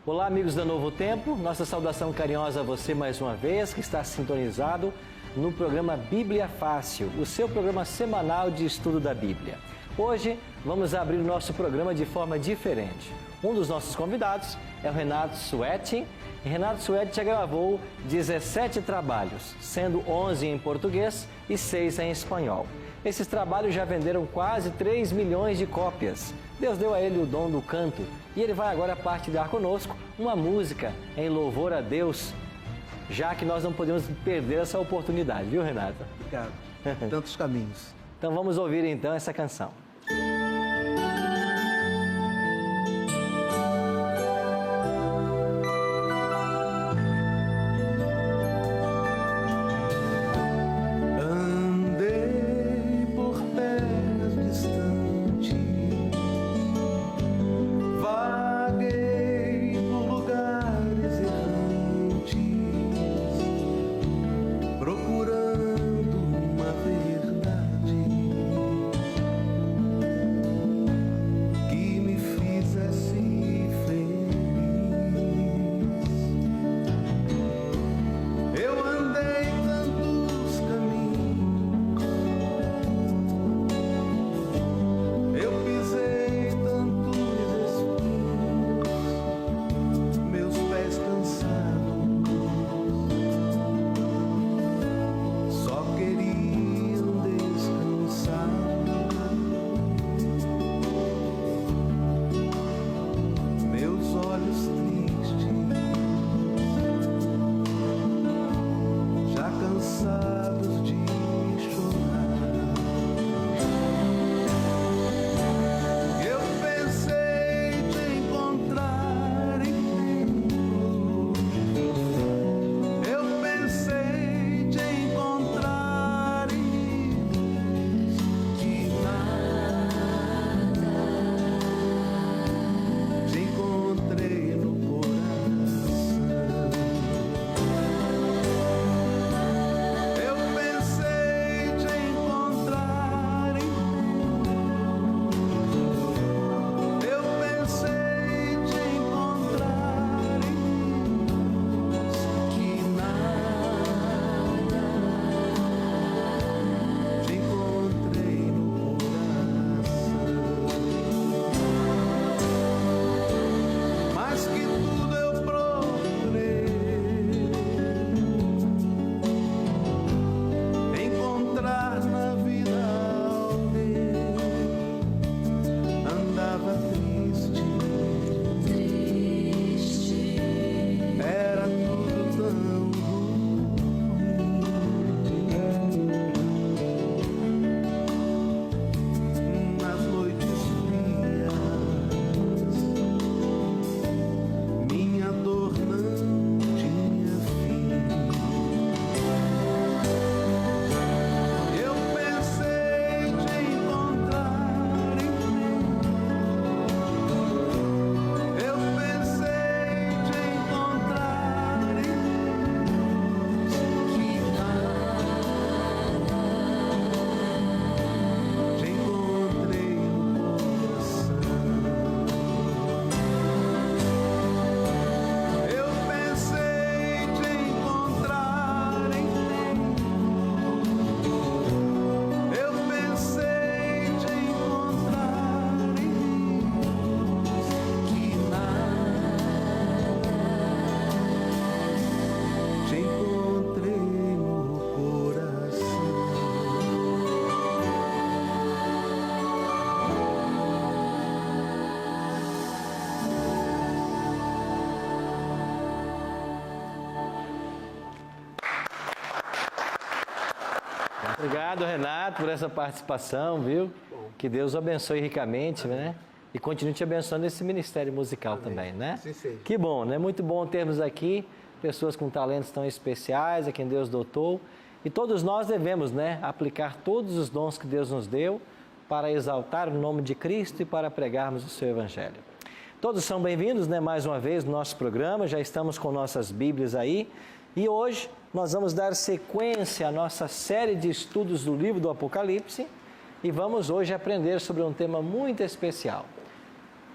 Olá, amigos da Novo Tempo, nossa saudação carinhosa a você mais uma vez que está sintonizado no programa Bíblia Fácil, o seu programa semanal de estudo da Bíblia. Hoje vamos abrir o nosso programa de forma diferente. Um dos nossos convidados é o Renato Suetti. Renato Suetti já gravou 17 trabalhos, sendo 11 em português e 6 em espanhol. Esses trabalhos já venderam quase 3 milhões de cópias. Deus deu a ele o dom do canto e ele vai agora partilhar conosco uma música em louvor a Deus, já que nós não podemos perder essa oportunidade, viu, Renato? Obrigado. Tantos caminhos. Então vamos ouvir então essa canção. Obrigado, Renato, por essa participação, viu? Que Deus o abençoe ricamente, né? E continue te abençoando nesse ministério musical também, né? Sim, sim. Que bom, né? Muito bom termos aqui pessoas com talentos tão especiais, a quem Deus dotou. E todos nós devemos, né, aplicar todos os dons que Deus nos deu para exaltar o nome de Cristo e para pregarmos o seu Evangelho. Todos são bem-vindos, né, mais uma vez no nosso programa, já estamos com nossas Bíblias aí. E hoje nós vamos dar sequência à nossa série de estudos do livro do Apocalipse e vamos hoje aprender sobre um tema muito especial.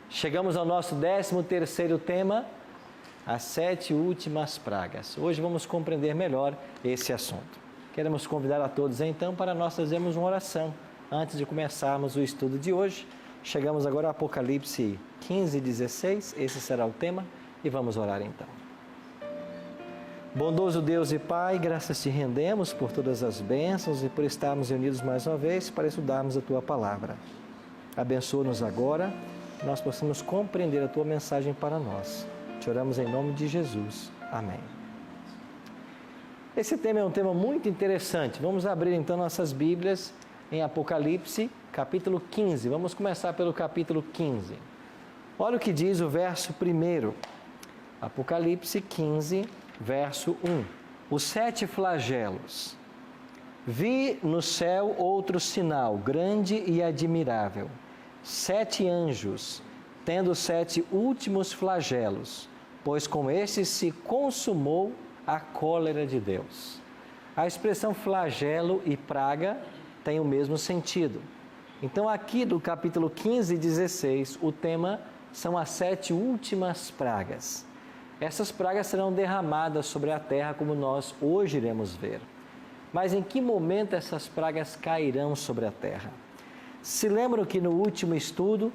Chegamos ao nosso 13º tema, as 7 últimas pragas. Hoje vamos compreender melhor esse assunto. Queremos convidar a todos então para nós fazermos uma oração antes de começarmos o estudo de hoje. Chegamos agora a Apocalipse 15, 16, esse será o tema e vamos orar então. Bondoso Deus e Pai, graças te rendemos por todas as bênçãos e por estarmos reunidos mais uma vez para estudarmos a Tua Palavra. Abençoa-nos agora, que nós possamos compreender a Tua mensagem para nós. Te oramos em nome de Jesus. Amém. Esse tema é um tema muito interessante. Vamos abrir então nossas Bíblias em Apocalipse, capítulo 15. Vamos começar pelo capítulo 15. Olha o que diz o verso 1. Apocalipse 15, verso 1. Os 7 flagelos. Vi no céu outro sinal, grande e admirável. 7 anjos, tendo 7 últimos flagelos, pois com estes se consumou a cólera de Deus. A expressão flagelo e praga tem o mesmo sentido. Então aqui do capítulo 15 e 16, o tema são as 7 últimas pragas. Essas pragas serão derramadas sobre a terra, como nós hoje iremos ver. Mas em que momento essas pragas cairão sobre a terra? Se lembram que no último estudo,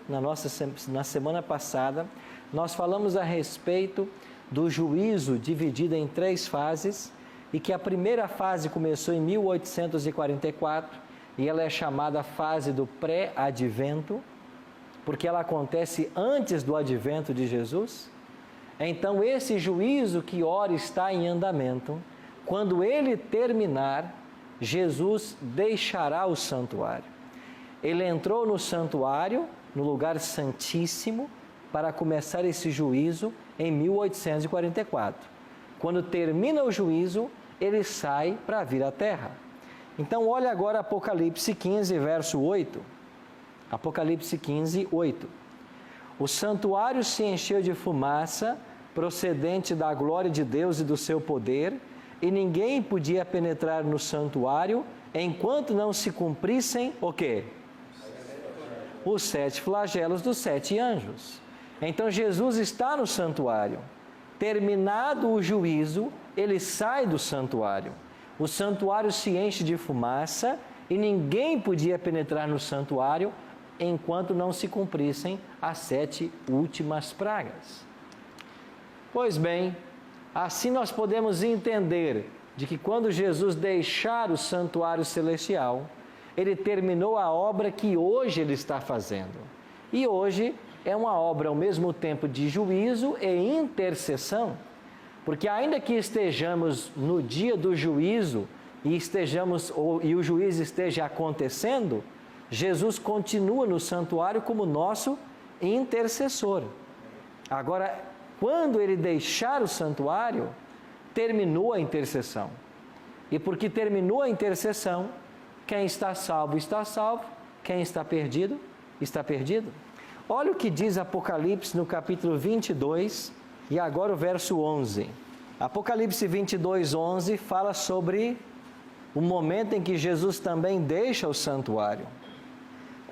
na semana passada, nós falamos a respeito do juízo dividido em 3 fases, e que a primeira fase começou em 1844, e ela é chamada fase do pré-advento, porque ela acontece antes do advento de Jesus. Então, esse juízo que ora está em andamento, quando ele terminar, Jesus deixará o santuário. Ele entrou no santuário, no lugar santíssimo, para começar esse juízo em 1844. Quando termina o juízo, ele sai para vir à terra. Então, olha agora Apocalipse 15, verso 8. Apocalipse 15, 8. O santuário se encheu de fumaça, procedente da glória de Deus e do seu poder, e ninguém podia penetrar no santuário, enquanto não se cumprissem o quê? Os 7 flagelos dos 7 anjos. Então Jesus está no santuário. Terminado o juízo, ele sai do santuário. O santuário se enche de fumaça e ninguém podia penetrar no santuário enquanto não se cumprissem as 7 últimas pragas. Pois bem, assim nós podemos entender de que quando Jesus deixar o santuário celestial, ele terminou a obra que hoje ele está fazendo. E hoje é uma obra ao mesmo tempo de juízo e intercessão, porque ainda que estejamos no dia do juízo e o juízo esteja acontecendo, Jesus continua no santuário como nosso intercessor. Agora, quando ele deixar o santuário, terminou a intercessão. E porque terminou a intercessão, quem está salvo, quem está perdido, está perdido. Olha o que diz Apocalipse no capítulo 22 e agora o verso 11. Apocalipse 22, 11 fala sobre o momento em que Jesus também deixa o santuário.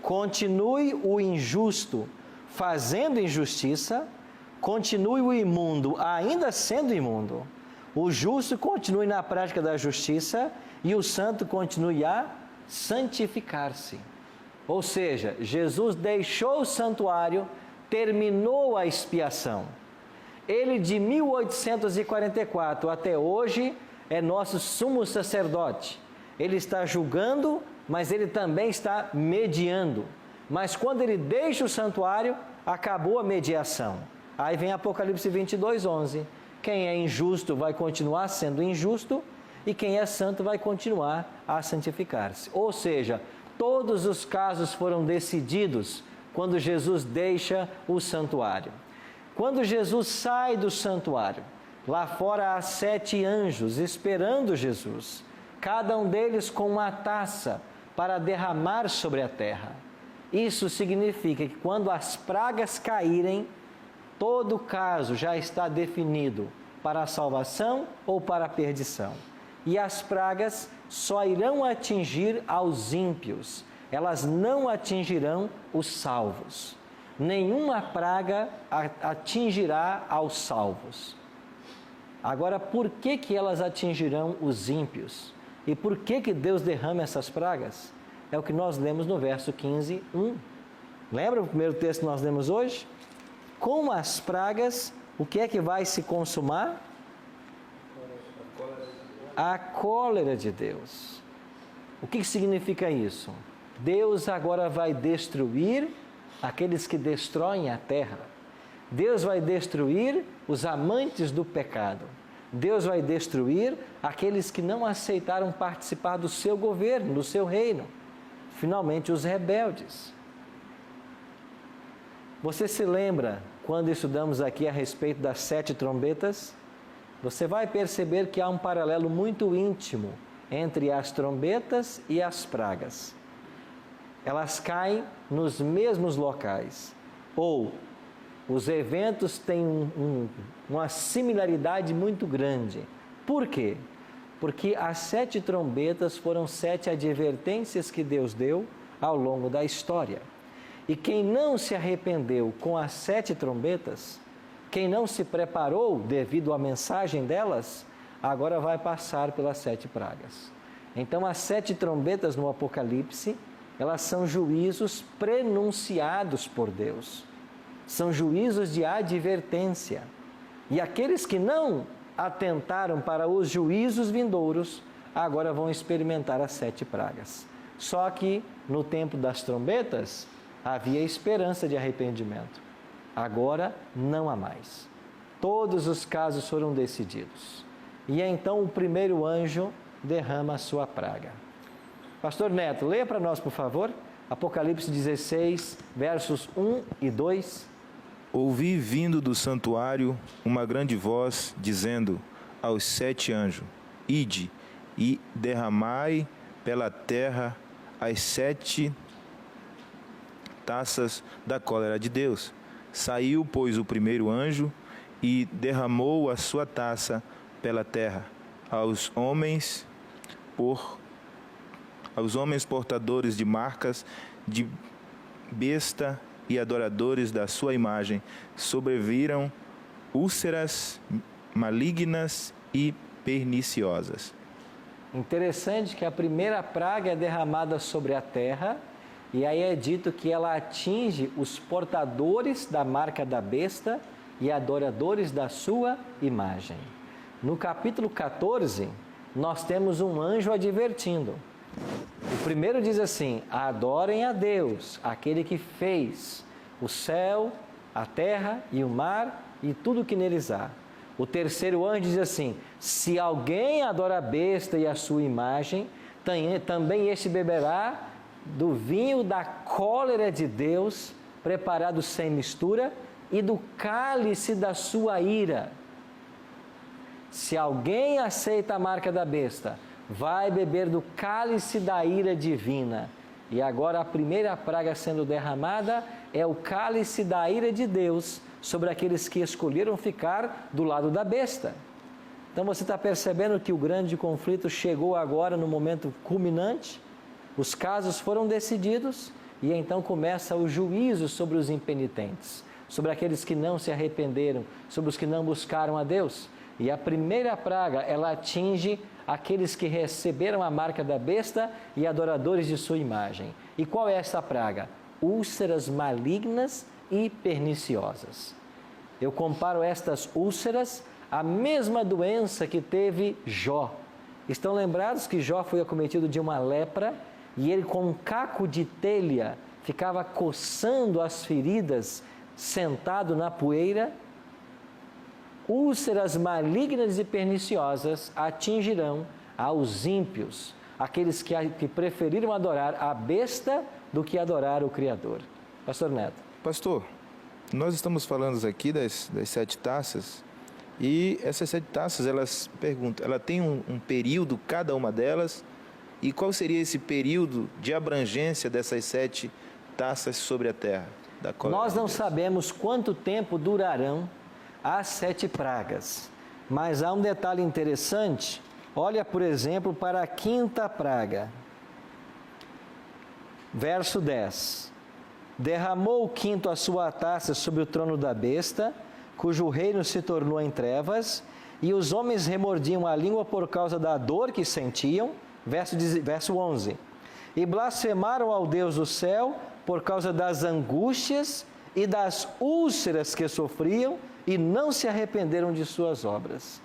Continue o injusto fazendo injustiça, continue o imundo ainda sendo imundo, o justo continue na prática da justiça e o santo continue a santificar-se. Ou seja, Jesus deixou o santuário, terminou a expiação. Ele de 1844 até hoje é nosso sumo sacerdote. Ele está julgando, mas ele também está mediando. Mas quando ele deixa o santuário, acabou a mediação. Aí vem Apocalipse 22, 11. Quem é injusto vai continuar sendo injusto e quem é santo vai continuar a santificar-se. Ou seja, todos os casos foram decididos quando Jesus deixa o santuário. Quando Jesus sai do santuário, lá fora há 7 anjos esperando Jesus, cada um deles com uma taça para derramar sobre a terra. Isso significa que quando as pragas caírem, todo caso já está definido para a salvação ou para a perdição. E as pragas só irão atingir aos ímpios, elas não atingirão os salvos. Nenhuma praga atingirá aos salvos. Agora, por que elas atingirão os ímpios? E por que Deus derrama essas pragas? É o que nós lemos no verso 15, 1. Lembra o primeiro texto que nós lemos hoje? Com as pragas, o que é que vai se consumar? A cólera de Deus. O que significa isso? Deus agora vai destruir aqueles que destroem a terra. Deus vai destruir os amantes do pecado. Deus vai destruir aqueles que não aceitaram participar do seu governo, do seu reino. Finalmente, os rebeldes. Você se lembra quando estudamos aqui a respeito das 7 trombetas? Você vai perceber que há um paralelo muito íntimo entre as trombetas e as pragas. Elas caem nos mesmos locais, ou os eventos têm uma similaridade muito grande. Por quê? Porque as 7 trombetas foram 7 advertências que Deus deu ao longo da história. E quem não se arrependeu com as 7 trombetas, quem não se preparou devido à mensagem delas, agora vai passar pelas 7 pragas. Então, as 7 trombetas no Apocalipse, elas são juízos prenunciados por Deus. São juízos de advertência. E aqueles que não atentaram para os juízos vindouros, agora vão experimentar as 7 pragas. Só que, no tempo das trombetas, havia esperança de arrependimento. Agora, não há mais. Todos os casos foram decididos. E então o primeiro anjo derrama a sua praga. Pastor Neto, leia para nós, por favor, Apocalipse 16, versos 1 e 2. Ouvi vindo do santuário uma grande voz, dizendo aos 7 anjos: Ide e derramai pela terra as 7 taças da cólera de Deus. Saiu, pois, o primeiro anjo e derramou a sua taça pela terra aos homens portadores de marcas de besta e adoradores da sua imagem. Sobreviram úlceras malignas e perniciosas. Interessante que a primeira praga é derramada sobre a terra, e aí é dito que ela atinge os portadores da marca da besta e adoradores da sua imagem. No capítulo 14, nós temos um anjo advertindo. O primeiro diz assim: adorem a Deus, aquele que fez o céu, a terra e o mar e tudo que neles há. O terceiro anjo diz assim: se alguém adora a besta e a sua imagem, também este beberá do vinho da cólera de Deus, preparado sem mistura, e do cálice da sua ira. Se alguém aceita a marca da besta, vai beber do cálice da ira divina. E agora a primeira praga sendo derramada é o cálice da ira de Deus sobre aqueles que escolheram ficar do lado da besta. Então você está percebendo que o grande conflito chegou agora no momento culminante? Os casos foram decididos e então começa o juízo sobre os impenitentes, sobre aqueles que não se arrependeram, sobre os que não buscaram a Deus. E a primeira praga, ela atinge aqueles que receberam a marca da besta e adoradores de sua imagem. E qual é essa praga? Úlceras malignas e perniciosas. Eu comparo estas úlceras à mesma doença que teve Jó. Estão lembrados que Jó foi acometido de uma lepra e ele, com um caco de telha, ficava coçando as feridas, sentado na poeira? Úlceras malignas e perniciosas atingirão aos ímpios, aqueles que preferiram adorar a besta do que adorar o Criador. Pastor Neto. Pastor, nós estamos falando aqui das 7 taças, e essas 7 taças, ela tem um período, cada uma delas, e qual seria esse período de abrangência dessas 7 taças sobre a terra? Nós não sabemos quanto tempo durarão as 7 pragas, mas há um detalhe interessante. Olha, por exemplo, para a 5ª praga, verso 10. Derramou o 5º a sua taça sobre o trono da besta, cujo reino se tornou em trevas, e os homens remordiam a língua por causa da dor que sentiam. Verso 11. E blasfemaram ao Deus do céu por causa das angústias e das úlceras que sofriam, e não se arrependeram de suas obras.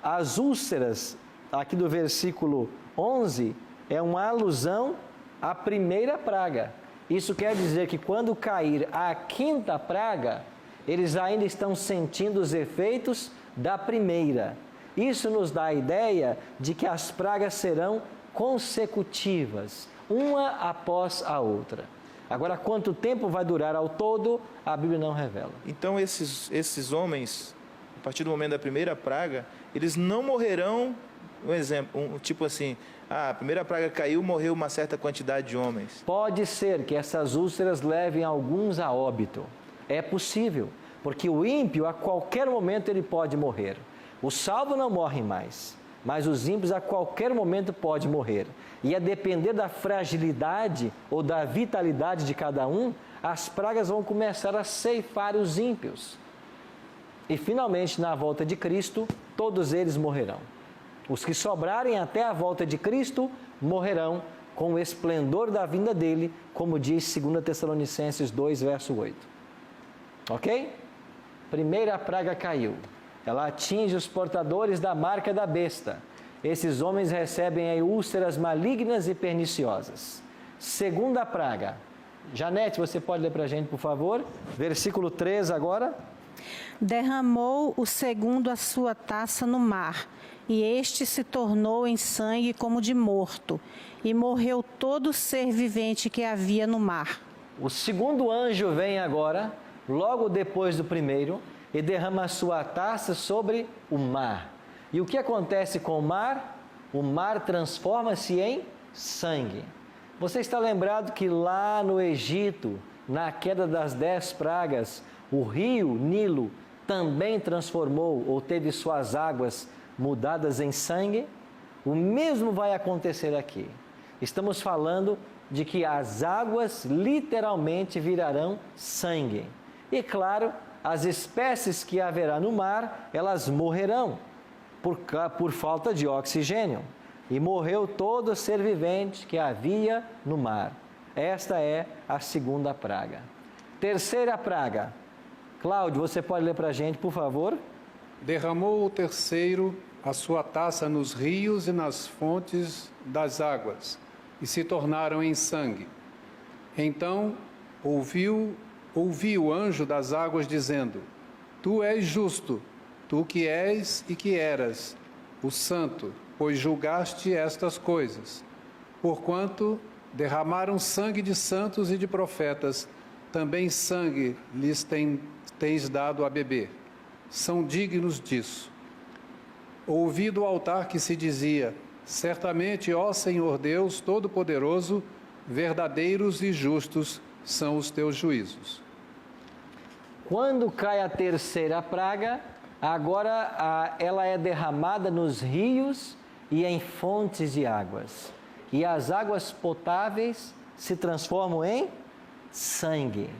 As úlceras, aqui do versículo 11, é uma alusão à primeira praga. Isso quer dizer que quando cair a quinta praga, eles ainda estão sentindo os efeitos da primeira. Isso nos dá a ideia de que as pragas serão consecutivas, uma após a outra. Agora, quanto tempo vai durar ao todo, a Bíblia não revela. Então, esses homens, a partir do momento da primeira praga, eles não morrerão, um exemplo, tipo assim, a primeira praga caiu, morreu uma certa quantidade de homens. Pode ser que essas úlceras levem alguns a óbito. É possível, porque o ímpio, a qualquer momento, ele pode morrer. Os salvos não morrem mais, mas os ímpios a qualquer momento podem morrer. E a depender da fragilidade ou da vitalidade de cada um, as pragas vão começar a ceifar os ímpios. E finalmente, na volta de Cristo, todos eles morrerão. Os que sobrarem até a volta de Cristo morrerão com o esplendor da vinda dele, como diz 2 Tessalonicenses 2, verso 8. Ok? Primeira praga caiu. Ela atinge os portadores da marca da besta. Esses homens recebem aí úlceras malignas e perniciosas. Segunda praga. Janete, você pode ler para a gente, por favor? Versículo 3 agora. Derramou o segundo a sua taça no mar, e este se tornou em sangue como de morto, e morreu todo ser vivente que havia no mar. O segundo anjo vem agora, logo depois do primeiro, e derrama a sua taça sobre o mar. E o que acontece com o mar? O mar transforma-se em sangue. Você está lembrado que lá no Egito, na queda das 10 pragas, o rio Nilo também transformou ou teve suas águas mudadas em sangue? O mesmo vai acontecer aqui. Estamos falando de que as águas literalmente virarão sangue. E claro, as espécies que haverá no mar, elas morrerão por falta de oxigênio. E morreu todo ser vivente que havia no mar. Esta é a segunda praga. Terceira praga. Cláudio, você pode ler para a gente, por favor? Derramou o terceiro a sua taça nos rios e nas fontes das águas, e se tornaram em sangue. Então ouvi o anjo das águas dizendo: Tu és justo, tu que és e que eras, o santo, pois julgaste estas coisas. Porquanto derramaram sangue de santos e de profetas, também sangue lhes tens dado a beber. São dignos disso. Ouvi do altar que se dizia: Certamente, ó Senhor Deus Todo-Poderoso, verdadeiros e justos são os teus juízos. Quando cai a terceira praga, agora ela é derramada nos rios e em fontes de águas. E as águas potáveis se transformam em sangue.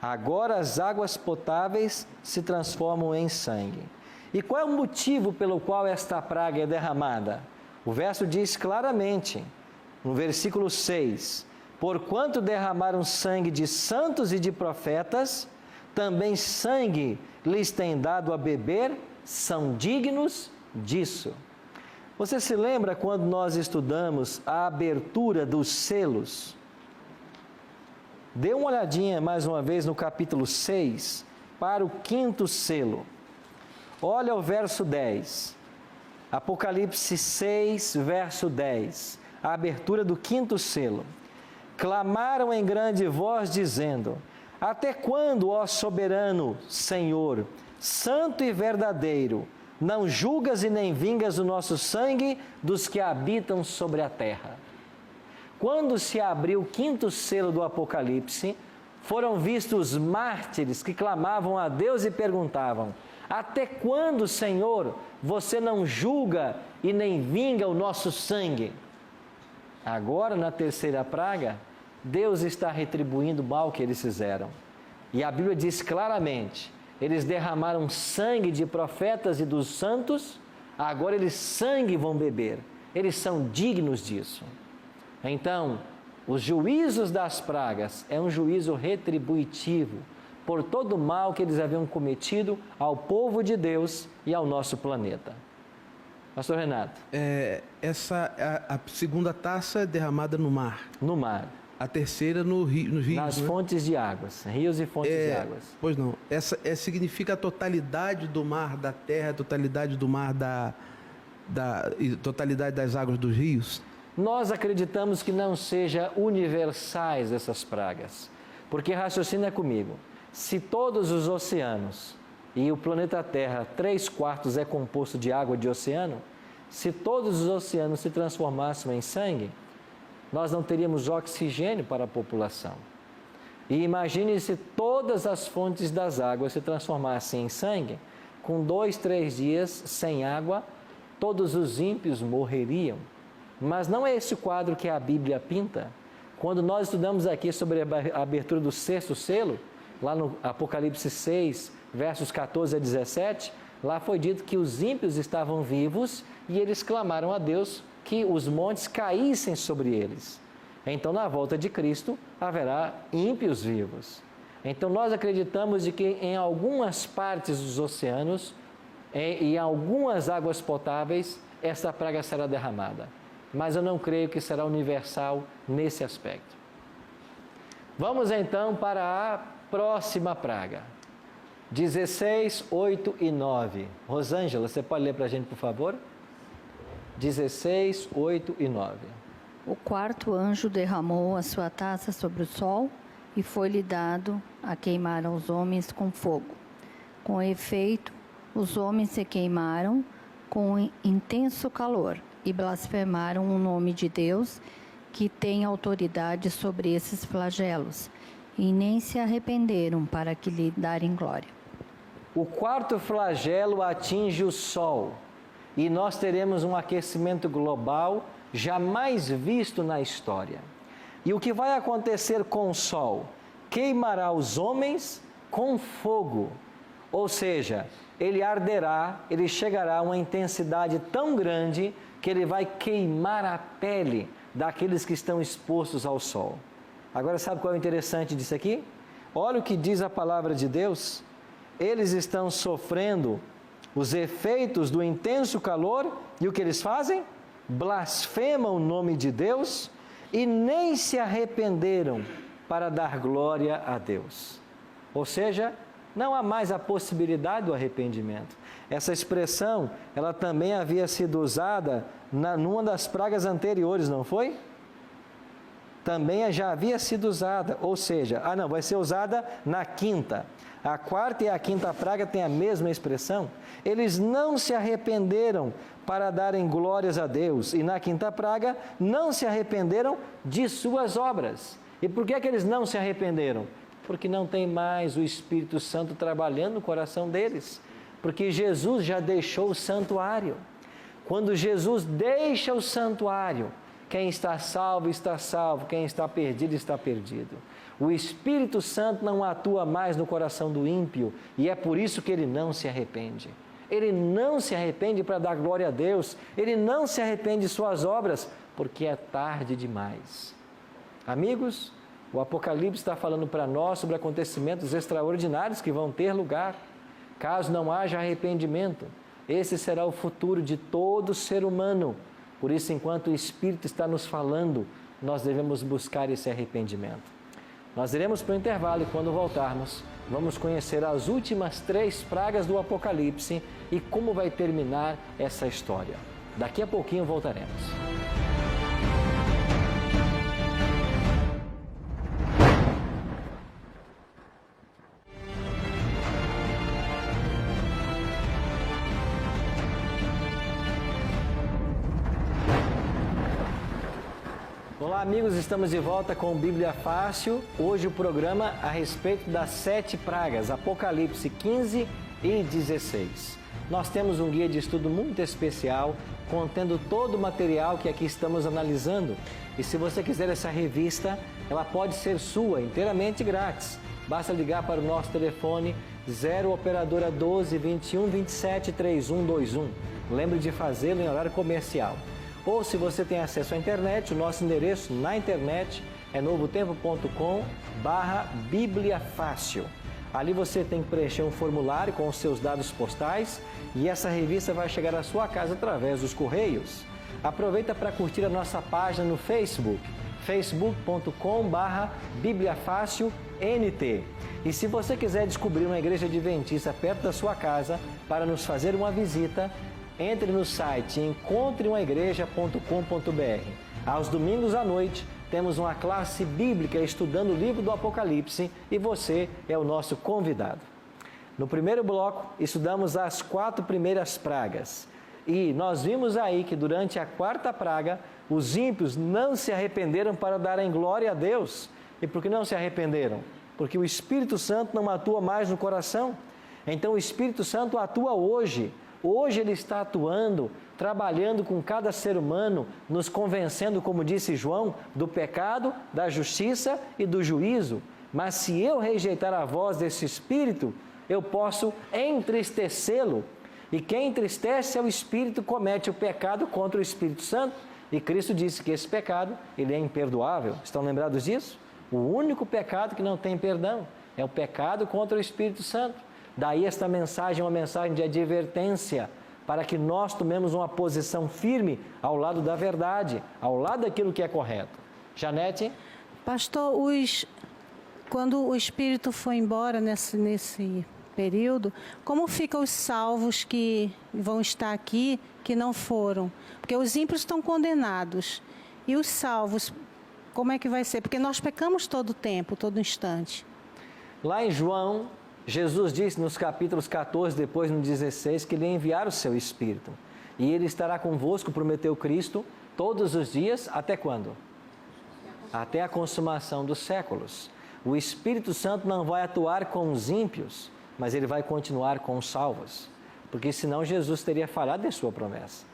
Agora as águas potáveis se transformam em sangue. E qual é o motivo pelo qual esta praga é derramada? O verso diz claramente, no versículo 6, Porquanto derramaram sangue de santos e de profetas, também sangue lhes tem dado a beber, são dignos disso. Você se lembra quando nós estudamos a abertura dos selos? Dê uma olhadinha mais uma vez no capítulo 6, para o 5º selo. Olha o verso 10. Apocalipse 6, verso 10. A abertura do 5º selo. Clamaram em grande voz, dizendo: Até quando, ó soberano Senhor, santo e verdadeiro, não julgas e nem vingas o nosso sangue dos que habitam sobre a terra? Quando se abriu o 5º selo do Apocalipse, foram vistos mártires que clamavam a Deus e perguntavam: Até quando, Senhor, você não julga e nem vinga o nosso sangue? Agora, na terceira praga, Deus está retribuindo o mal que eles fizeram. E a Bíblia diz claramente eles derramaram sangue de profetas e dos santos, agora eles sangue vão beber. Eles são dignos disso. Então, os juízos das pragas é um juízo retributivo por todo o mal que eles haviam cometido ao povo de Deus e ao nosso planeta. Pastor Renato. A segunda taça é derramada no mar. No mar. A terceira nos rios. Nas fontes de águas, rios e fontes de águas. Pois não. Essa significa a totalidade do mar da terra, a totalidade do mar e totalidade das águas dos rios? Nós acreditamos que não sejam universais essas pragas, porque raciocina comigo, se todos os oceanos e o planeta Terra, 3/4 é composto de água de oceano, se todos os oceanos se transformassem em sangue, nós não teríamos oxigênio para a população. E imagine se todas as fontes das águas se transformassem em sangue, com 2, 3 dias sem água, todos os ímpios morreriam. Mas não é esse o quadro que a Bíblia pinta. Quando nós estudamos aqui sobre a abertura do 6º selo, lá no Apocalipse 6, versos 14 a 17, lá foi dito que os ímpios estavam vivos e eles clamaram a Deus que os montes caíssem sobre eles. Então, na volta de Cristo, haverá ímpios vivos. Então, nós acreditamos de que em algumas partes dos oceanos e em algumas águas potáveis, essa praga será derramada. Mas eu não creio que será universal nesse aspecto. Vamos então para a próxima praga. 16, 8 e 9. Rosângela, você pode ler para a gente, por favor? 16, 8 e 9. O quarto anjo derramou a sua taça sobre o sol e foi-lhe dado a queimar os homens com fogo. Com efeito, os homens se queimaram com intenso calor e blasfemaram o nome de Deus, que tem autoridade sobre esses flagelos, e nem se arrependeram para que lhe darem glória. O quarto flagelo atinge o Sol, e nós teremos um aquecimento global jamais visto na história. E o que vai acontecer com o Sol? Queimará os homens com fogo, ou seja, ele arderá, ele chegará a uma intensidade tão grande que ele vai queimar a pele daqueles que estão expostos ao sol. Agora, sabe qual é o interessante disso aqui? Olha o que diz a palavra de Deus. Eles estão sofrendo os efeitos do intenso calor e o que eles fazem? Blasfemam o nome de Deus e nem se arrependeram para dar glória a Deus. Ou seja, não há mais a possibilidade do arrependimento. Essa expressão, ela também havia sido usada numa das pragas anteriores, não foi? Também já havia sido usada, ou seja, vai ser usada na quinta. A quarta e a quinta praga têm a mesma expressão. Eles não se arrependeram para darem glórias a Deus. E na quinta praga, não se arrependeram de suas obras. E por que eles não se arrependeram? Porque não tem mais o Espírito Santo trabalhando no coração deles. Porque Jesus já deixou o santuário. Quando Jesus deixa o santuário, quem está salvo, quem está perdido. O Espírito Santo não atua mais no coração do ímpio e é por isso que ele não se arrepende. Ele não se arrepende para dar glória a Deus, ele não se arrepende de suas obras, porque é tarde demais. Amigos, o Apocalipse está falando para nós sobre acontecimentos extraordinários que vão ter lugar. Caso não haja arrependimento, esse será o futuro de todo ser humano. Por isso, enquanto o Espírito está nos falando, nós devemos buscar esse arrependimento. Nós iremos para o intervalo e quando voltarmos, vamos conhecer as últimas 3 pragas do Apocalipse e como vai terminar essa história. Daqui a pouquinho voltaremos. Olá amigos, estamos de volta com Bíblia Fácil. Hoje o programa a respeito das 7 pragas, Apocalipse 15 e 16. Nós temos um guia de estudo muito especial, contendo todo o material que aqui estamos analisando. E se você quiser essa revista, ela pode ser sua, inteiramente grátis. basta ligar para o nosso telefone 0 operadora 12 21 27 3121. Lembre de fazê-lo em horário comercial. Ou se você tem acesso à internet, o nosso endereço na internet é novotempo.com/Bíblia Fácil. Ali você tem que preencher um formulário com os seus dados postais e essa revista vai chegar à sua casa através dos correios. Aproveita para curtir a nossa página no Facebook, facebook.com/BíbliaFácil-NT. E se você quiser descobrir uma igreja adventista perto da sua casa para nos fazer uma visita, entre no site encontreumaigreja.com.br. Aos domingos à noite, temos uma classe bíblica estudando o livro do Apocalipse e você é o nosso convidado. No primeiro bloco, estudamos as 4 primeiras pragas. E nós vimos aí que durante a 4ª praga, os ímpios não se arrependeram para darem glória a Deus. E por que não se arrependeram? Porque o Espírito Santo não atua mais no coração. Então o Espírito Santo atua hoje. Hoje ele está atuando, trabalhando com cada ser humano, nos convencendo, como disse João, do pecado, da justiça e do juízo. Mas se eu rejeitar a voz desse Espírito, eu posso entristecê-lo. E quem entristece ao Espírito comete o pecado contra o Espírito Santo. E Cristo disse que esse pecado, ele é imperdoável. Estão lembrados disso? O único pecado que não tem perdão é o pecado contra o Espírito Santo. Daí esta mensagem é uma mensagem de advertência, para que nós tomemos uma posição firme ao lado da verdade, ao lado daquilo que é correto. Janete? Pastor, quando o Espírito foi embora nesse período, como ficam os salvos que vão estar aqui, que não foram? Porque os ímpios estão condenados. E os salvos, como é que vai ser? Porque nós pecamos todo o tempo, todo instante. Lá em João, Jesus disse nos capítulos 14, depois no 16, que ele ia enviar o seu Espírito. E ele estará convosco, prometeu Cristo, todos os dias, até quando? Até a consumação dos séculos. O Espírito Santo não vai atuar com os ímpios, mas ele vai continuar com os salvos. Porque senão Jesus teria falhado em sua promessa.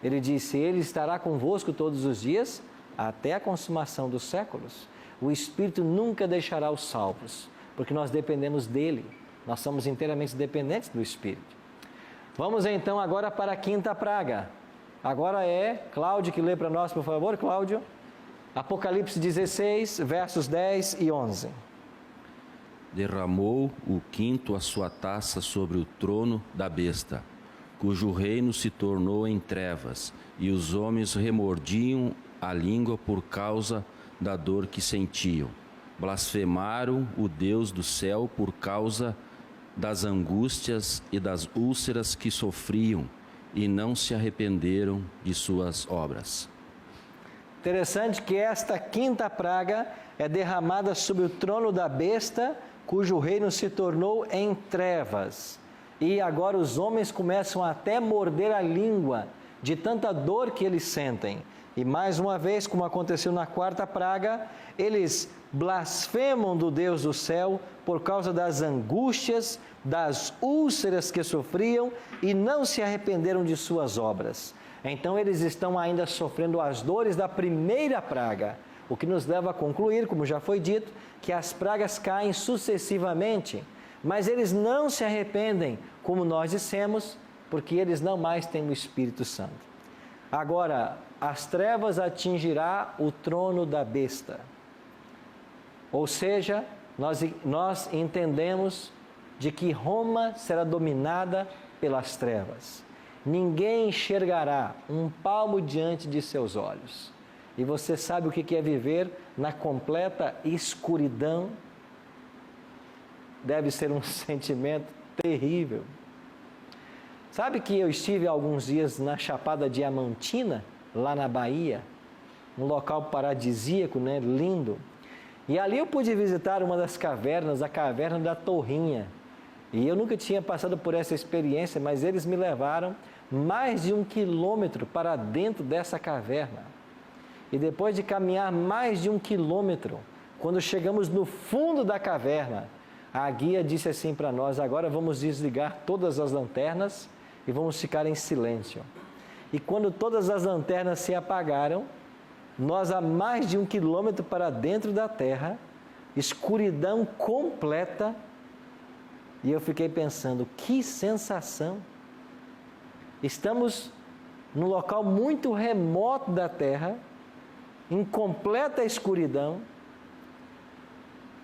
Ele disse, ele estará convosco todos os dias, até a consumação dos séculos. O Espírito nunca deixará os salvos, porque nós dependemos dele. Nós somos inteiramente dependentes do Espírito. Vamos então agora para a 5ª praga. Agora é Cláudio que lê para nós, por favor, Cláudio. Apocalipse 16, versos 10 e 11. Derramou o 5º a sua taça sobre o trono da besta, cujo reino se tornou em trevas, e os homens remordiam a língua por causa da dor que sentiam. Blasfemaram o Deus do céu por causa das angústias e das úlceras que sofriam, e não se arrependeram de suas obras. Interessante que esta 5ª praga é derramada sobre o trono da besta, cujo reino se tornou em trevas. E agora os homens começam até a morder a língua de tanta dor que eles sentem. E mais uma vez, como aconteceu na 4ª praga, eles blasfemam do Deus do céu por causa das angústias, das úlceras que sofriam e não se arrependeram de suas obras. Então eles estão ainda sofrendo as dores da 1ª praga, o que nos leva a concluir, como já foi dito, que as pragas caem sucessivamente, mas eles não se arrependem, como nós dissemos, porque eles não mais têm o Espírito Santo. Agora, as trevas atingirá o trono da besta. Ou seja, nós entendemos de que Roma será dominada pelas trevas. Ninguém enxergará um palmo diante de seus olhos. E você sabe o que é viver na completa escuridão? Deve ser um sentimento terrível. Sabe que eu estive há alguns dias na Chapada Diamantina, lá na Bahia, um local paradisíaco, né? Lindo. E ali eu pude visitar uma das cavernas, a caverna da Torrinha. E eu nunca tinha passado por essa experiência, mas eles me levaram mais de 1 quilômetro para dentro dessa caverna. E depois de caminhar mais de 1 quilômetro, quando chegamos no fundo da caverna, a guia disse assim para nós, agora vamos desligar todas as lanternas e vamos ficar em silêncio. E quando todas as lanternas se apagaram, nós a mais de 1 quilômetro para dentro da terra, escuridão completa. E eu fiquei pensando, que sensação! Estamos num local muito remoto da terra, em completa escuridão,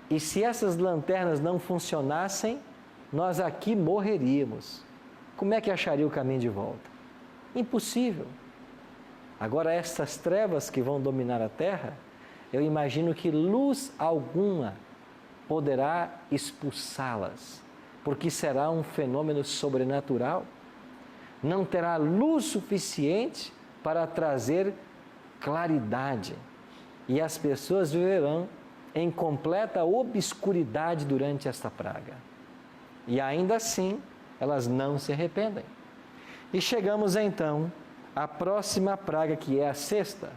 e se essas lanternas não funcionassem, nós aqui morreríamos. Como é que acharia o caminho de volta? Impossível. Agora, essas trevas que vão dominar a terra, eu imagino que luz alguma poderá expulsá-las, porque será um fenômeno sobrenatural. Não terá luz suficiente para trazer claridade, e as pessoas viverão em completa obscuridade durante esta praga. E ainda assim, elas não se arrependem. E chegamos então à próxima praga, que é a sexta.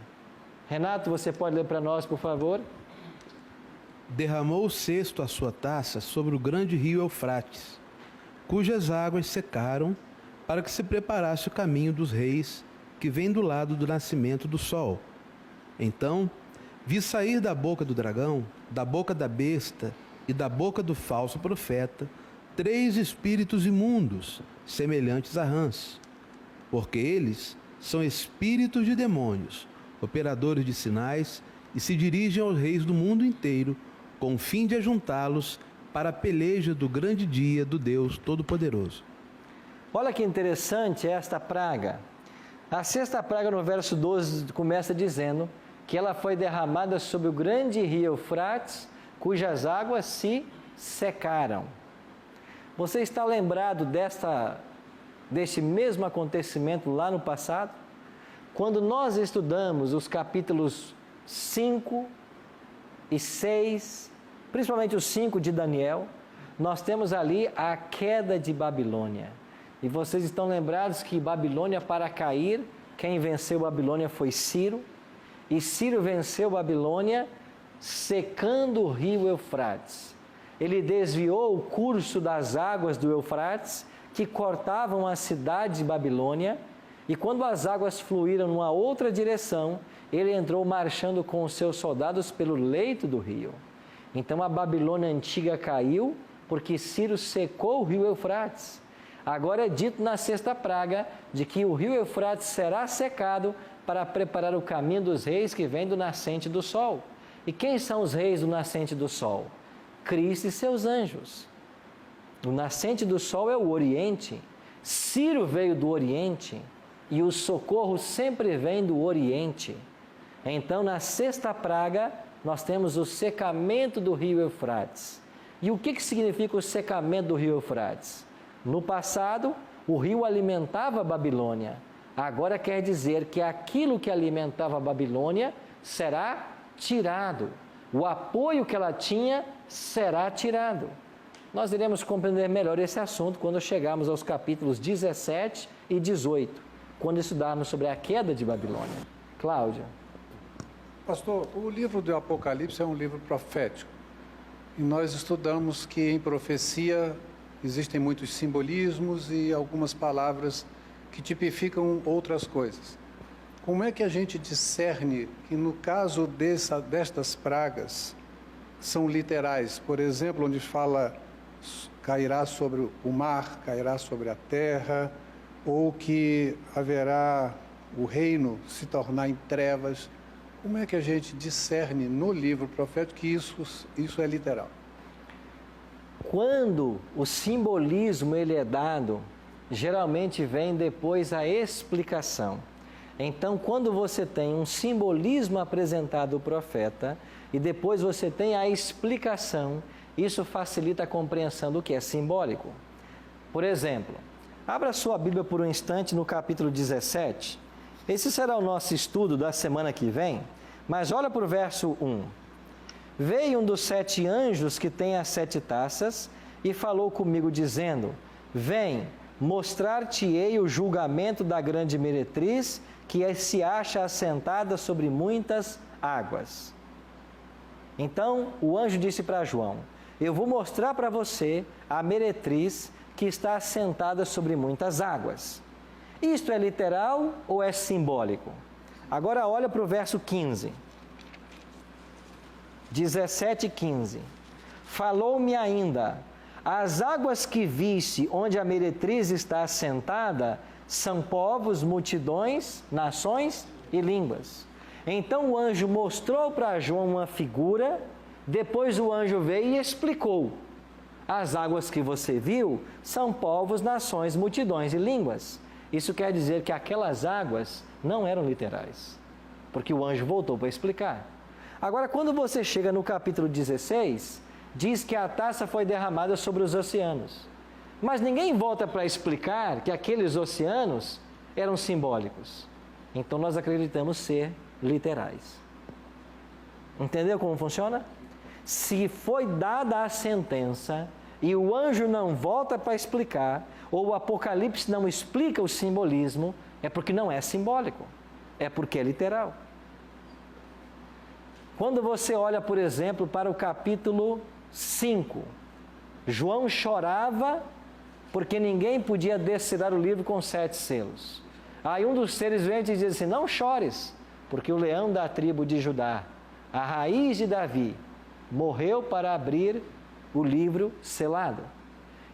Renato, você pode ler para nós, por favor? Derramou o sexto a sua taça sobre o grande rio Eufrates, cujas águas secaram, para que se preparasse o caminho dos reis, que vem do lado do nascimento do sol. Então, vi sair da boca do dragão, da boca da besta e da boca do falso profeta, 3 espíritos imundos, semelhantes a rãs, porque eles são espíritos de demônios, operadores de sinais, e se dirigem aos reis do mundo inteiro, com o fim de ajuntá-los para a peleja do grande dia do Deus Todo-Poderoso. Olha que interessante esta praga. A sexta praga, no verso 12, começa dizendo que ela foi derramada sobre o grande rio Eufrates, cujas águas se secaram. Você está lembrado deste mesmo acontecimento lá no passado? Quando nós estudamos os capítulos 5 e 6, principalmente o 5 de Daniel, nós temos ali a queda de Babilônia. E vocês estão lembrados que Babilônia, para cair, quem venceu Babilônia foi Ciro, e Ciro venceu Babilônia secando o rio Eufrates. Ele desviou o curso das águas do Eufrates, que cortavam a cidade de Babilônia, e quando as águas fluíram numa outra direção, ele entrou marchando com os seus soldados pelo leito do rio. Então a Babilônia antiga caiu, porque Ciro secou o rio Eufrates. Agora é dito na sexta praga de que o rio Eufrates será secado para preparar o caminho dos reis que vêm do nascente do sol. E quem são os reis do nascente do sol? Cristo e seus anjos. O nascente do sol é o Oriente. Ciro veio do Oriente e o socorro sempre vem do Oriente. Então, na sexta praga, nós temos o secamento do rio Eufrates. E o que significa o secamento do rio Eufrates? No passado, o rio alimentava a Babilônia. Agora quer dizer que aquilo que alimentava a Babilônia será tirado. O apoio que ela tinha será tirado. Nós iremos compreender melhor esse assunto quando chegarmos aos capítulos 17 e 18, quando estudarmos sobre a queda de Babilônia. Cláudia. Pastor, o livro do Apocalipse é um livro profético. E nós estudamos que em profecia existem muitos simbolismos e algumas palavras que tipificam outras coisas. Como é que a gente discerne que no caso destas pragas são literais? Por exemplo, onde fala cairá sobre o mar, cairá sobre a terra, ou que haverá o reino se tornar em trevas. Como é que a gente discerne no livro profético que isso é literal? Quando o simbolismo ele é dado, geralmente vem depois a explicação. Então, quando você tem um simbolismo apresentado ao profeta e depois você tem a explicação, isso facilita a compreensão do que é simbólico. Por exemplo, abra sua Bíblia por um instante no capítulo 17. Esse será o nosso estudo da semana que vem, mas olha para o verso 1. Veio um dos 7 anjos que tem as 7 taças e falou comigo dizendo: vem, mostrar-te-ei o julgamento da grande meretriz que se acha assentada sobre muitas águas. Então o anjo disse para João: eu vou mostrar para você a meretriz que está assentada sobre muitas águas. Isto é literal ou é simbólico? Agora olha para o verso 15. 17:15. Falou-me ainda: as águas que viste onde a meretriz está assentada são povos, multidões, nações e línguas. Então o anjo mostrou para João uma figura, depois o anjo veio e explicou: as águas que você viu são povos, nações, multidões e línguas. Isso quer dizer que aquelas águas não eram literais, porque o anjo voltou para explicar. Agora, quando você chega no capítulo 16, diz que a taça foi derramada sobre os oceanos. Mas ninguém volta para explicar que aqueles oceanos eram simbólicos. Então nós acreditamos ser literais. Entendeu como funciona? Se foi dada a sentença e o anjo não volta para explicar, ou o Apocalipse não explica o simbolismo, é porque não é simbólico, é porque é literal. Quando você olha, por exemplo, para o capítulo 5, João chorava porque ninguém podia decifrar o livro com 7 selos. Aí um dos seres vem e diz assim: não chores, porque o leão da tribo de Judá, a raiz de Davi, morreu para abrir o livro selado.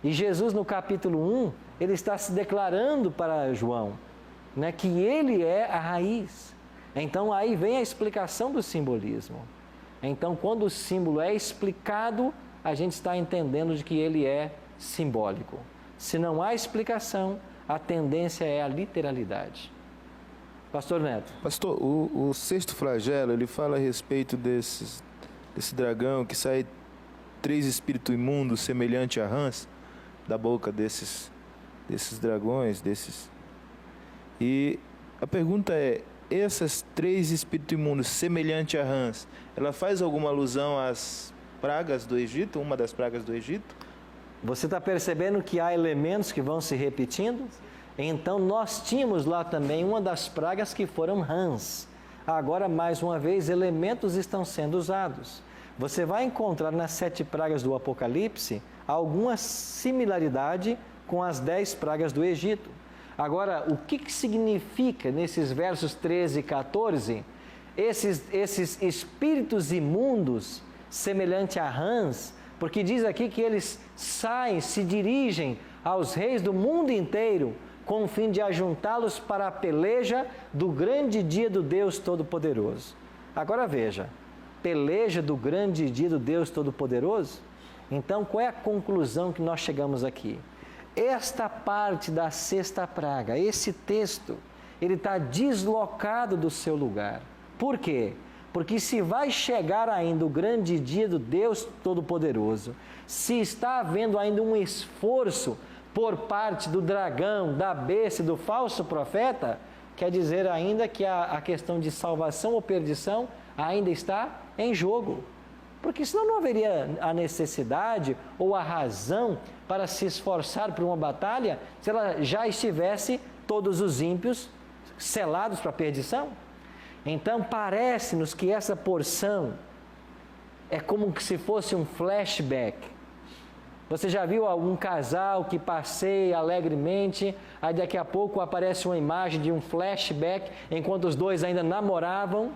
E Jesus, no capítulo 1, ele está se declarando para João, né, que ele é a raiz. Então aí vem a explicação do simbolismo. Então, quando o símbolo é explicado, a gente está entendendo de que ele é simbólico. Se não há explicação, a tendência é a literalidade. Pastor Neto. Pastor, o sexto flagelo, ele fala a respeito desse dragão que sai 3 espíritos imundos semelhante a rãs da boca desses dragões, E a pergunta é: essas 3 espíritos imundos semelhante a rãs, ela faz alguma alusão às pragas do Egito, uma das pragas do Egito? Você está percebendo que há elementos que vão se repetindo? Então nós tínhamos lá também uma das pragas que foram rãs. Agora, mais uma vez, elementos estão sendo usados. Você vai encontrar nas 7 pragas do Apocalipse alguma similaridade com as 10 pragas do Egito. Agora, o que significa nesses versos 13 e 14, esses espíritos imundos, semelhante a rãs, porque diz aqui que eles saem, se dirigem aos reis do mundo inteiro, com o fim de ajuntá-los para a peleja do grande dia do Deus Todo-Poderoso. Agora veja, peleja do grande dia do Deus Todo-Poderoso? Então, qual é a conclusão que nós chegamos aqui? Esta parte da sexta praga, esse texto, ele está deslocado do seu lugar. Por quê? Porque se vai chegar ainda o grande dia do Deus Todo-Poderoso, se está havendo ainda um esforço por parte do dragão, da besta e do falso profeta, quer dizer ainda que a questão de salvação ou perdição ainda está em jogo. Porque senão não haveria a necessidade ou a razão para se esforçar por uma batalha se ela já estivesse todos os ímpios selados para a perdição. Então parece-nos que essa porção é como se fosse um flashback. Você já viu algum casal que passeia alegremente, aí daqui a pouco aparece uma imagem de um flashback enquanto os dois ainda namoravam?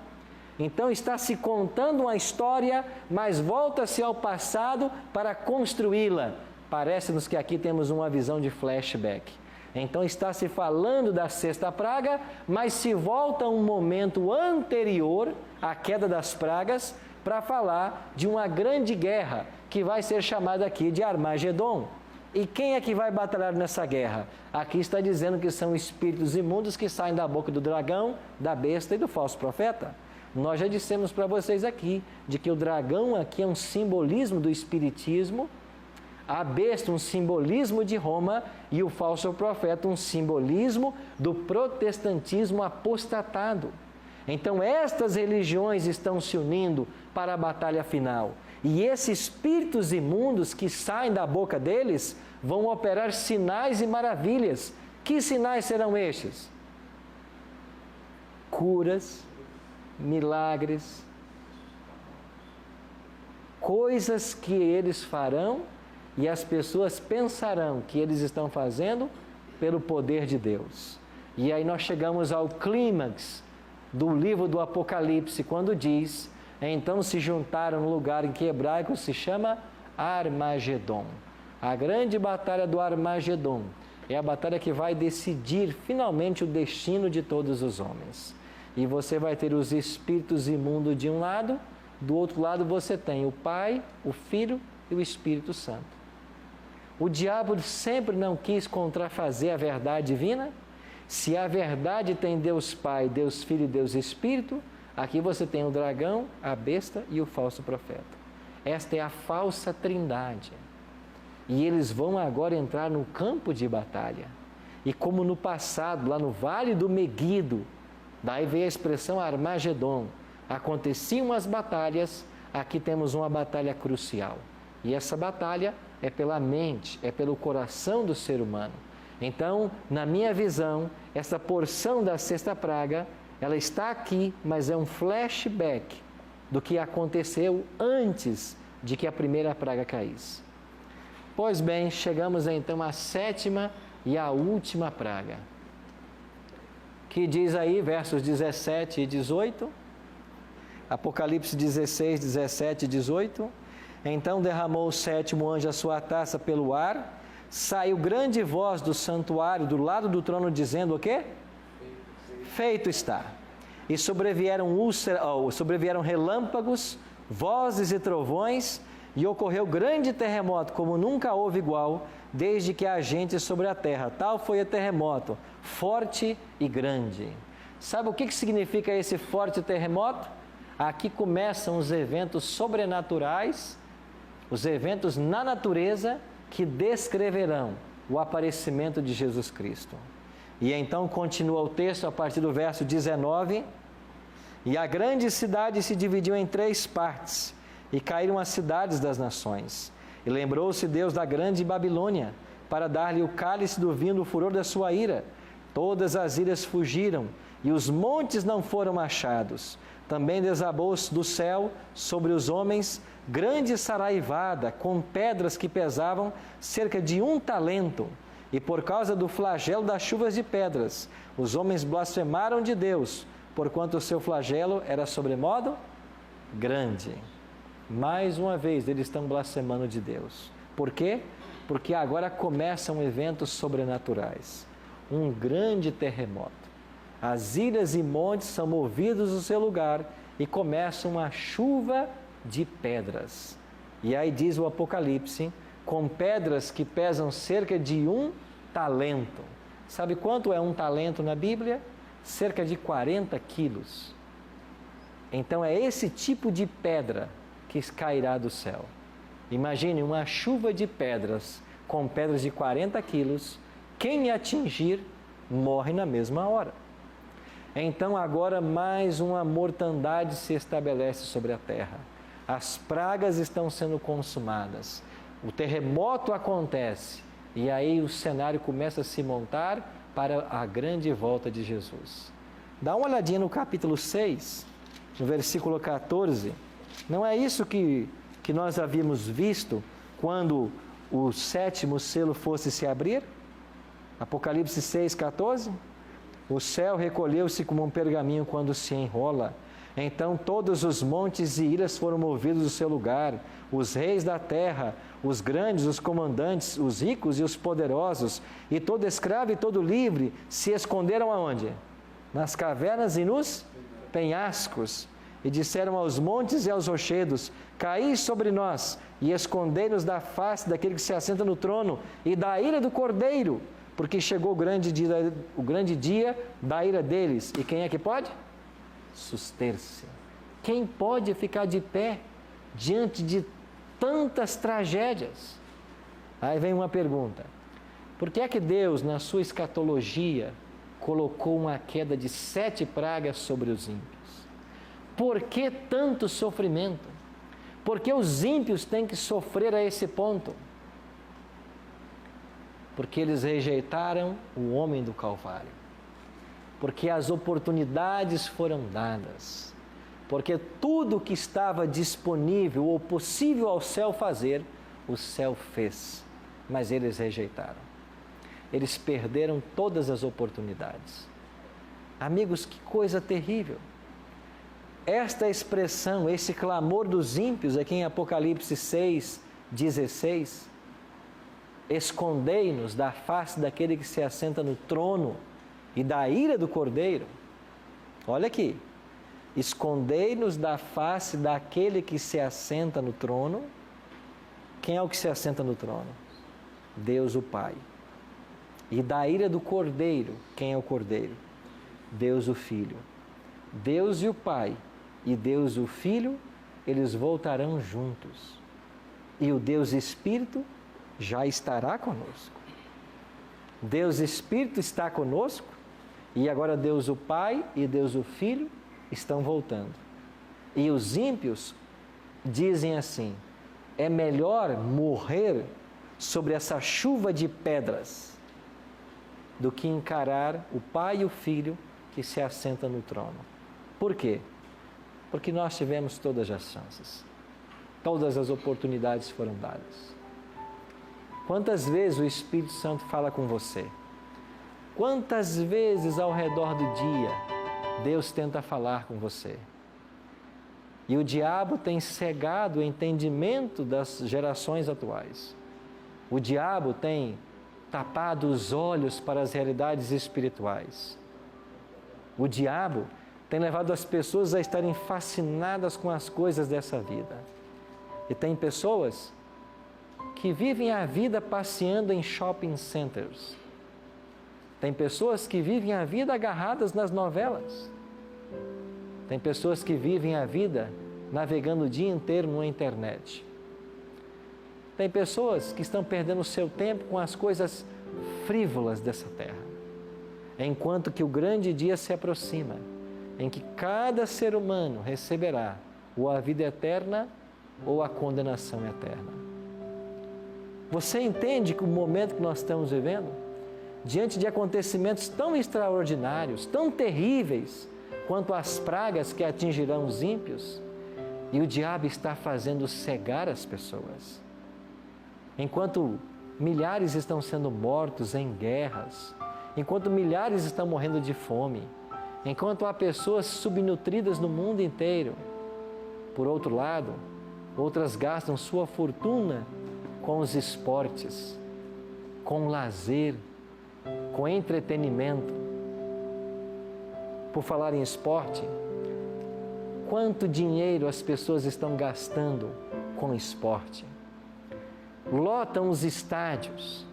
Então está se contando uma história, mas volta-se ao passado para construí-la. Parece-nos que aqui temos uma visão de flashback. Então está se falando da sexta praga, mas se volta a um momento anterior à queda das pragas para falar de uma grande guerra que vai ser chamada aqui de Armagedon. E quem é que vai batalhar nessa guerra? Aqui está dizendo que são espíritos imundos que saem da boca do dragão, da besta e do falso profeta. Nós já dissemos para vocês aqui, de que o dragão aqui é um simbolismo do espiritismo, a besta um simbolismo de Roma e o falso profeta um simbolismo do protestantismo apostatado. Então estas religiões estão se unindo para a batalha final. E esses espíritos imundos que saem da boca deles vão operar sinais e maravilhas. Que sinais serão estes? Curas, milagres, coisas que eles farão e as pessoas pensarão que eles estão fazendo pelo poder de Deus. E aí nós chegamos ao clímax do livro do Apocalipse, quando diz Então se juntaram no lugar em que hebraico se chama Armagedon. A grande batalha do Armagedon é a batalha que vai decidir finalmente o destino de todos os homens. E você vai ter os espíritos imundos de um lado, do outro lado você tem o Pai, o Filho e o Espírito Santo. O diabo sempre não quis contrafazer a verdade divina. Se a verdade tem Deus Pai, Deus Filho e Deus Espírito, aqui você tem o dragão, a besta e o falso profeta. Esta é a falsa trindade. E eles vão agora entrar no campo de batalha. E como no passado, lá no Vale do Meguido, daí veio a expressão Armagedon, aconteciam as batalhas, aqui temos uma batalha crucial. E essa batalha é pela mente, é pelo coração do ser humano. Então, na minha visão, essa porção da sexta praga, ela está aqui, mas é um flashback do que aconteceu antes de que a primeira praga caísse. Pois bem, chegamos então à sétima e à última praga, que diz aí, versos 17 e 18, Apocalipse 16, 17 e 18, então derramou o sétimo anjo a sua taça pelo ar, saiu grande voz do santuário, do lado do trono, dizendo o quê? Feito está. E sobrevieram relâmpagos, vozes e trovões, e ocorreu grande terremoto, como nunca houve igual, desde que há gente sobre a terra. Tal foi o terremoto, forte e grande. Sabe o que significa esse forte terremoto? Aqui começam os eventos sobrenaturais, os eventos na natureza, que descreverão o aparecimento de Jesus Cristo. E então continua o texto a partir do verso 19. E a grande cidade se dividiu em 3 partes, e caíram as cidades das nações. E lembrou-se Deus da grande Babilônia, para dar-lhe o cálice do vinho do furor da sua ira. Todas as ilhas fugiram, e os montes não foram achados. Também desabou do céu sobre os homens grande saraivada, com pedras que pesavam cerca de 1 talento. E por causa do flagelo das chuvas de pedras, os homens blasfemaram de Deus, porquanto o seu flagelo era sobremodo grande. Mais uma vez, eles estão blasfemando de Deus. Por quê? Porque agora começam eventos sobrenaturais. Um grande terremoto. As ilhas e montes são movidos do seu lugar e começa uma chuva de pedras. E aí diz o Apocalipse, com pedras que pesam cerca de 1 talento. Sabe quanto é 1 talento na Bíblia? Cerca de 40 quilos. Então é esse tipo de pedra que cairá do céu. Imagine uma chuva de pedras, com pedras de 40 quilos, quem atingir morre na mesma hora. Então agora mais uma mortandade se estabelece sobre a terra. As pragas estão sendo consumadas, o terremoto acontece e aí o cenário começa a se montar para a grande volta de Jesus. Dá uma olhadinha no capítulo 6, no versículo 14. Não é isso que nós havíamos visto quando o 7º selo fosse se abrir? Apocalipse 6, 14. O céu recolheu-se como um pergaminho quando se enrola. Então todos os montes e ilhas foram movidos do seu lugar. Os reis da terra, os grandes, os comandantes, os ricos e os poderosos, e todo escravo e todo livre, se esconderam aonde? Nas cavernas e nos penhascos. E disseram aos montes e aos rochedos: caí sobre nós e escondei-nos da face daquele que se assenta no trono e da ira do Cordeiro, porque chegou o grande dia da ira deles. E quem é que pode? Suster-se. Quem pode ficar de pé diante de tantas tragédias? Aí vem uma pergunta: por que é que Deus, na sua escatologia, colocou uma queda de 7 pragas sobre os ímpios? Por que tanto sofrimento? Por que os ímpios têm que sofrer a esse ponto? Porque eles rejeitaram o homem do Calvário. Porque as oportunidades foram dadas. Porque tudo que estava disponível ou possível ao céu fazer, o céu fez. Mas eles rejeitaram. Eles perderam todas as oportunidades. Amigos, que coisa terrível. esta expressão, esse clamor dos ímpios, aqui em Apocalipse 6:16, escondei-nos da face daquele que se assenta no trono e da ira do Cordeiro. Olha aqui, escondei-nos da face daquele que se assenta no trono. Quem é o que se assenta no trono? Deus o Pai. E da ira do Cordeiro, quem é o Cordeiro? Deus o Filho. Deus e o Pai e Deus o Filho, eles voltarão juntos. E o Deus Espírito já estará conosco. Deus Espírito está conosco e agora Deus o Pai e Deus o Filho estão voltando. E os ímpios dizem assim: é melhor morrer sobre essa chuva de pedras do que encarar o Pai e o Filho que se assenta no trono. Por quê? Porque nós tivemos todas as chances. Todas as oportunidades foram dadas. Quantas vezes o Espírito Santo fala com você? Quantas vezes ao redor do dia Deus tenta falar com você? E o diabo tem cegado o entendimento das gerações atuais. O diabo tem tapado os olhos para as realidades espirituais. O diabo tem levado as pessoas a estarem fascinadas com as coisas dessa vida. E tem pessoas que vivem a vida passeando em shopping centers. Tem pessoas que vivem a vida agarradas nas novelas. Tem pessoas que vivem a vida navegando o dia inteiro na internet. Tem pessoas que estão perdendo o seu tempo com as coisas frívolas dessa terra. Enquanto que o grande dia se aproxima, em que cada ser humano receberá ou a vida eterna ou a condenação eterna. Você entende que o momento que nós estamos vivendo, diante de acontecimentos tão extraordinários, tão terríveis, quanto as pragas que atingirão os ímpios, e o diabo está fazendo cegar as pessoas. Enquanto milhares estão sendo mortos em guerras, enquanto milhares estão morrendo de fome, enquanto há pessoas subnutridas no mundo inteiro, por outro lado, outras gastam sua fortuna com os esportes, com o lazer, com entretenimento. Por falar em esporte, quanto dinheiro as pessoas estão gastando com esporte? Lotam os estádios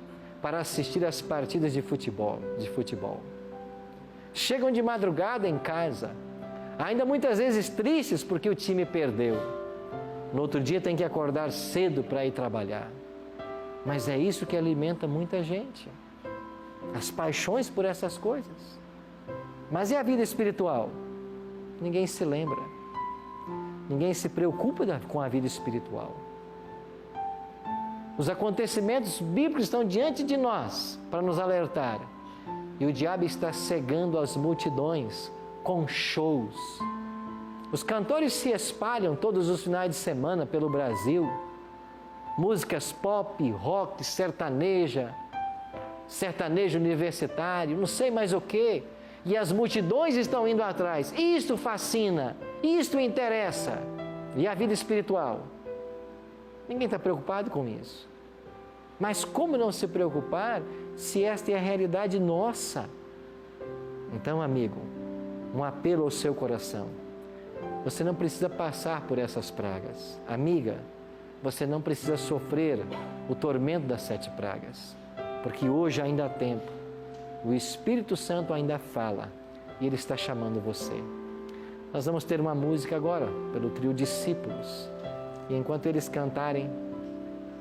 para assistir às partidas de futebol. Chegam de madrugada em casa, ainda muitas vezes tristes porque o time perdeu. No outro dia tem que acordar cedo para ir trabalhar. Mas é isso que alimenta muita gente. As paixões por essas coisas. Mas e a vida espiritual? Ninguém se lembra. Ninguém se preocupa com a vida espiritual. Os acontecimentos bíblicos estão diante de nós para nos alertar. E o diabo está cegando as multidões com shows. Os cantores se espalham todos os finais de semana pelo Brasil. Músicas pop, rock, sertanejo universitário, não sei mais o quê. E as multidões estão indo atrás. Isto fascina, isto interessa. E a vida espiritual? Ninguém está preocupado com isso. Mas como não se preocupar se esta é a realidade nossa? Então, amigo, um apelo ao seu coração. Você não precisa passar por essas pragas. Amiga, você não precisa sofrer o tormento das 7 pragas. Porque hoje ainda há tempo. O Espírito Santo ainda fala e Ele está chamando você. Nós vamos ter uma música agora, pelo trio Discípulos. E enquanto eles cantarem,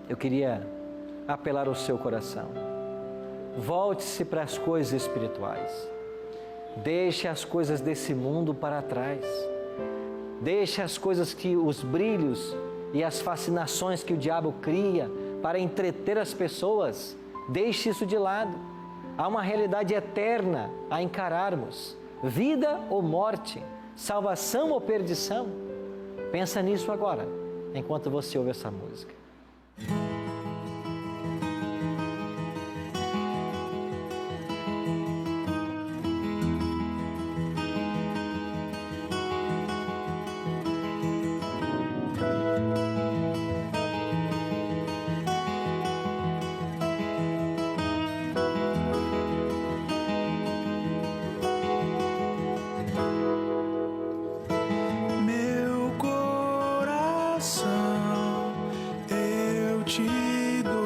eu queria apelar ao seu coração. Volte-se para as coisas espirituais. Deixe as coisas desse mundo para trás. Deixe as coisas que os brilhos e as fascinações que o diabo cria para entreter as pessoas. Deixe isso de lado. Há uma realidade eterna a encararmos. Vida ou morte, salvação ou perdição. Pensa nisso agora, enquanto você ouve essa música. te dou.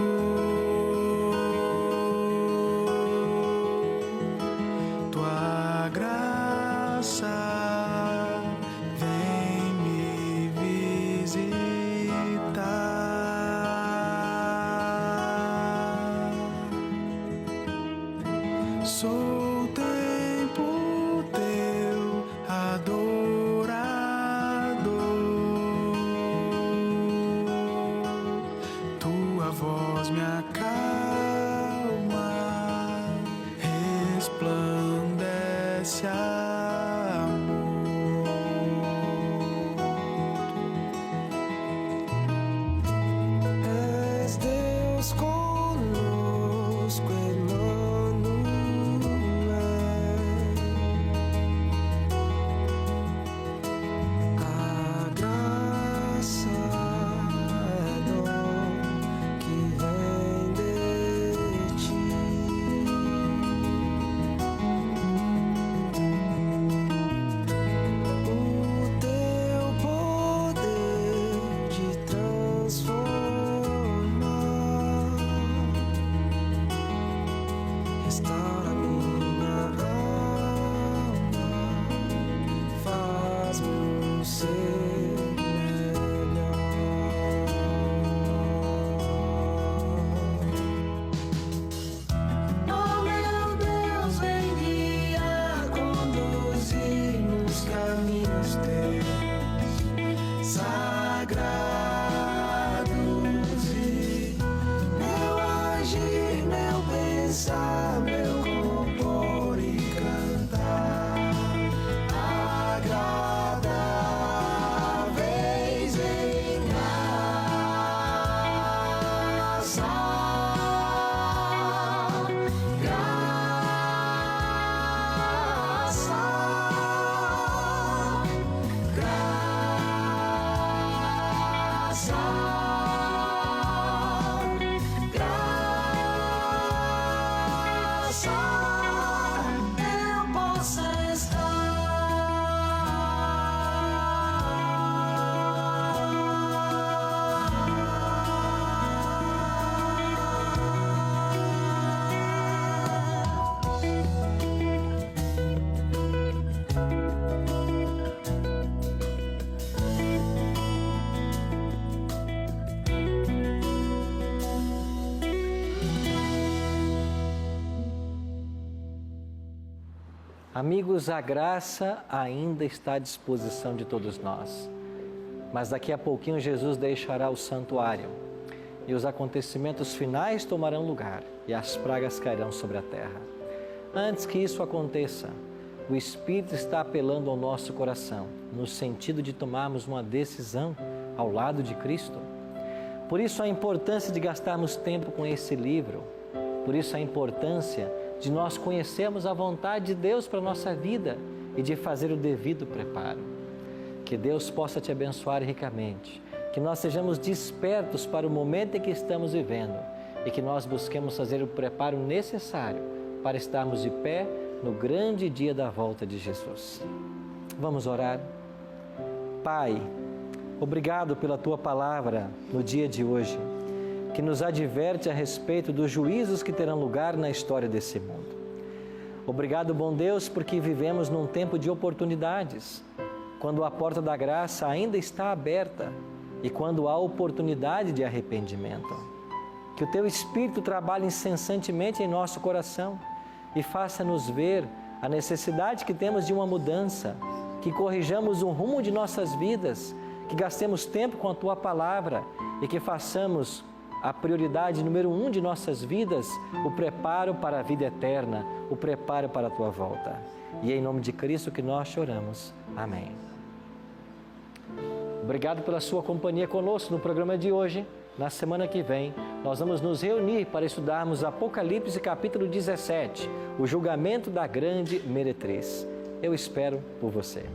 Tua graça vem me visitar. Sou tempo teu adorador. Tua voz me acalma, resplandece amor. És Deus conosco, Emmanuel. A graça é dom que vem de ti. O teu poder de transformar restaura minha alma, faz-me um ser melhor. Oh meu Deus, vem guiar, conduzir nos caminhos teus sagrados, e meu agir, meu pensar, meu compor e cantar agradáveis em graça. Eu posso Amigos, a graça ainda está à disposição de todos nós. Mas daqui a pouquinho Jesus deixará o santuário e os acontecimentos finais tomarão lugar e as pragas cairão sobre a terra. Antes que isso aconteça, o Espírito está apelando ao nosso coração, no sentido de tomarmos uma decisão ao lado de Cristo. Por isso a importância de gastarmos tempo com esse livro, por isso a importância de nós conhecermos a vontade de Deus para a nossa vida e de fazer o devido preparo. Que Deus possa te abençoar ricamente, que nós sejamos despertos para o momento em que estamos vivendo e que nós busquemos fazer o preparo necessário para estarmos de pé no grande dia da volta de Jesus. Vamos orar? Pai, obrigado pela Tua palavra no dia de hoje, que nos adverte a respeito dos juízos que terão lugar na história desse mundo. Obrigado, bom Deus, porque vivemos num tempo de oportunidades, quando a porta da graça ainda está aberta e quando há oportunidade de arrependimento. Que o Teu Espírito trabalhe incessantemente em nosso coração e faça-nos ver a necessidade que temos de uma mudança, que corrijamos o rumo de nossas vidas, que gastemos tempo com a Tua palavra e que façamos a prioridade número 1 de nossas vidas, o preparo para a vida eterna, o preparo para a Tua volta. E é em nome de Cristo que nós choramos. Amém. Obrigado pela sua companhia conosco no programa de hoje. Na semana que vem, nós vamos nos reunir para estudarmos Apocalipse capítulo 17, o julgamento da grande meretriz. Eu espero por você.